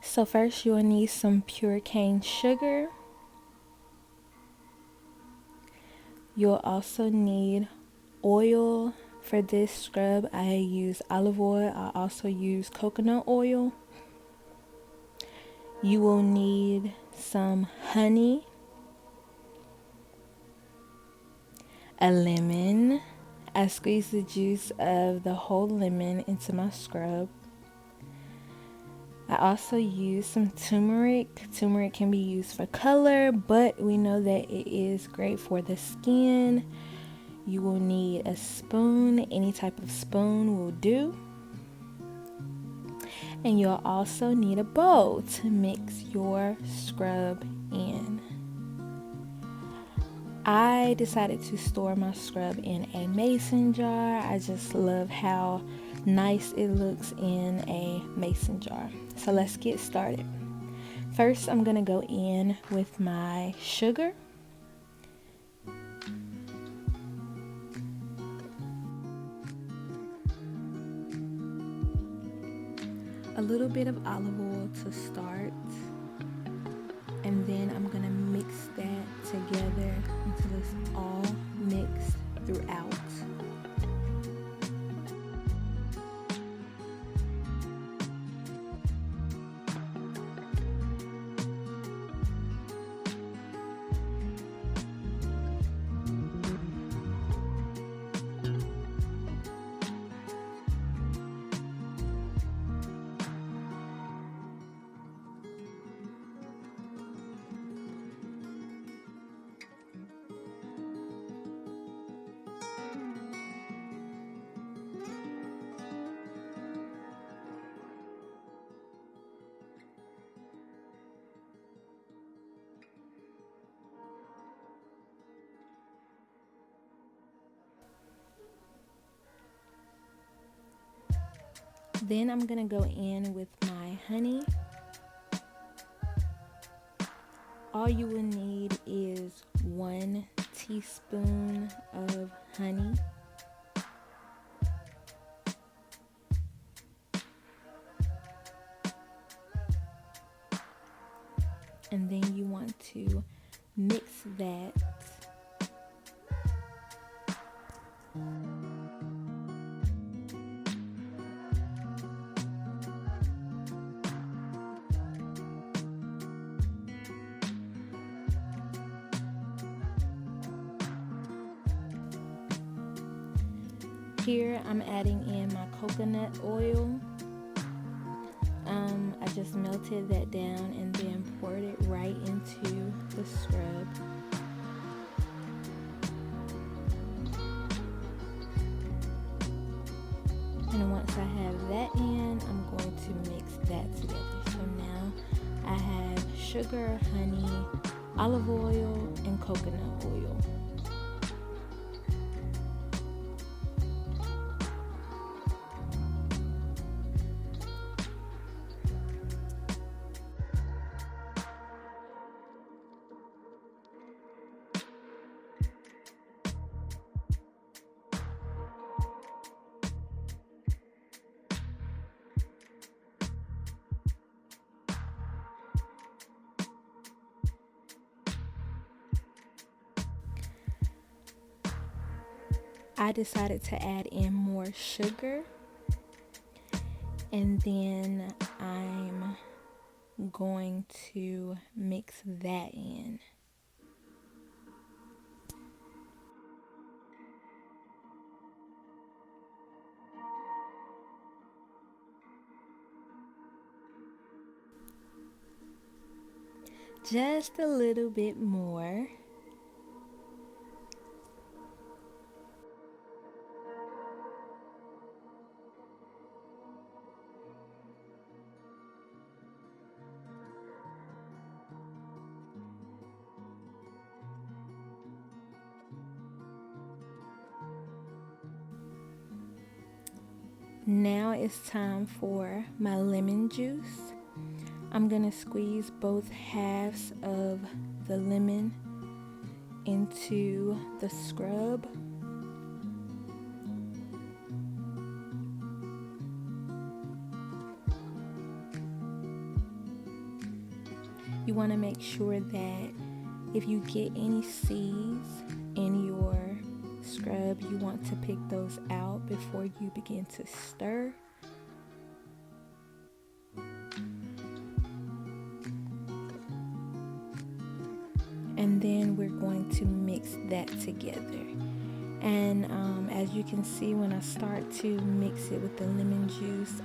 So first you will need some pure cane sugar. You'll also need oil. For this scrub, I use olive oil. I also use coconut oil. You will need some honey, a lemon. I squeeze the juice of the whole lemon into my scrub. I also use some turmeric. Turmeric can be used for color, but we know that it is great for the skin. You will need a spoon. Any type of spoon will do. And you'll also need a bowl to mix your scrub in. I decided to store my scrub in a mason jar. I just love how nice it looks in a mason jar. So let's get started. First, I'm gonna go in with my sugar. A little bit of olive oil to start, and then I'm gonna mix that together until it's all mixed throughout. Then I'm gonna go in with my honey. All you will need is 1 teaspoon of honey. And then you want to mix that. Here I'm adding in my coconut oil. I just melted that down and then poured it right into the scrub. And once I have that in, I'm going to mix that together. So now I have sugar, honey, olive oil, and coconut oil. I decided to add in more sugar, and then I'm going to mix that in. Just a little bit more. Now it's time for my lemon juice. I'm gonna squeeze both halves of the lemon into the scrub. You want to make sure that if you get any seeds in your scrub, you want to pick those out before you begin to stir. And then we're going to mix that together. And as you can see, when I start to mix it with the lemon juice,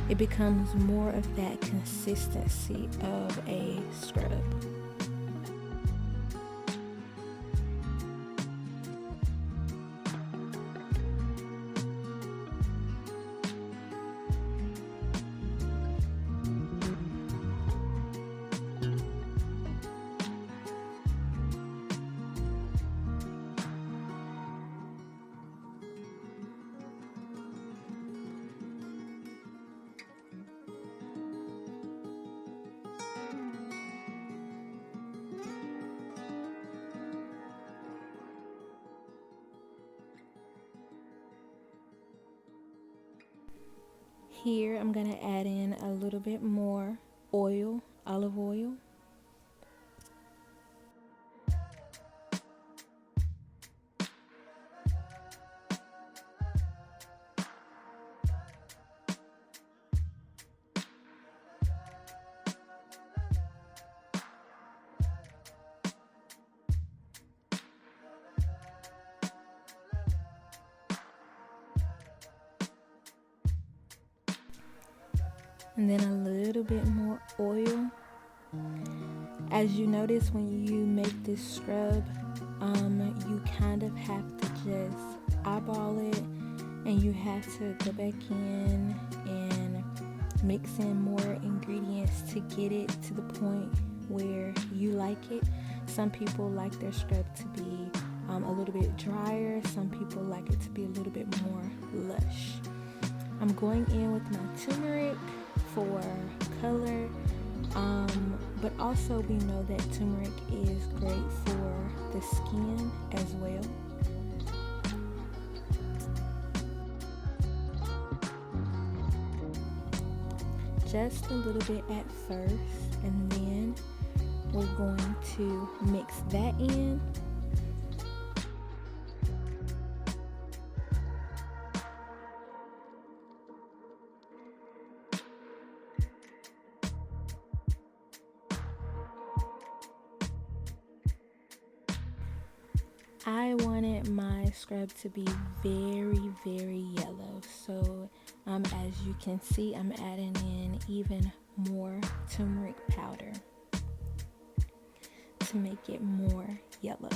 it becomes more of that consistency of a scrub. Here I'm going to add in a little bit more oil, olive oil. And then a little bit more oil. As you notice, when you make this scrub, you kind of have to just eyeball it, and you have to go back in and mix in more ingredients to get it to the point where you like it. Some people like their scrub to be a little bit drier. Some people like it to be a little bit more lush. I'm going in with my turmeric for color, but also we know that turmeric is great for the skin as well. Just a little bit at first, and then we're going to mix that in. I wanted my scrub to be very, very yellow. So as you can see, I'm adding in even more turmeric powder to make it more yellow.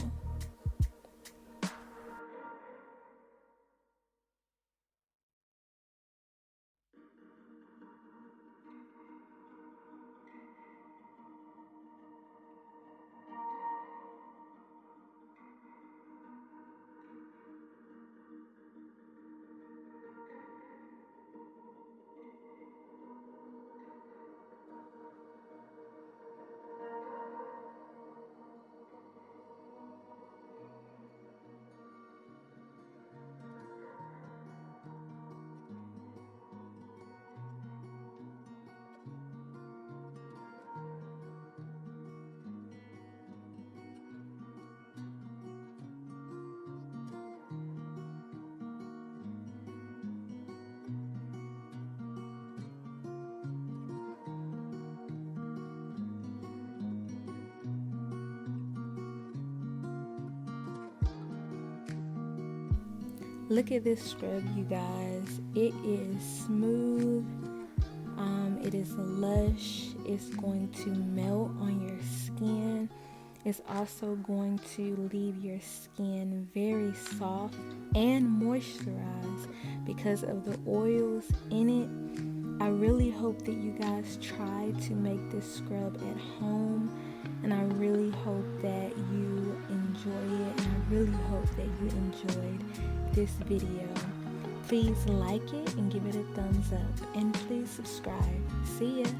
Look at this scrub, you guys. It is smooth. It is lush. It's going to melt on your skin. It's also going to leave your skin very soft and moisturized because of the oils in it. I really hope that you guys try to make this scrub at home, and I really hope that you enjoy it, and I really hope that you enjoyed this video. Please like it and give it a thumbs up, and please subscribe. See ya.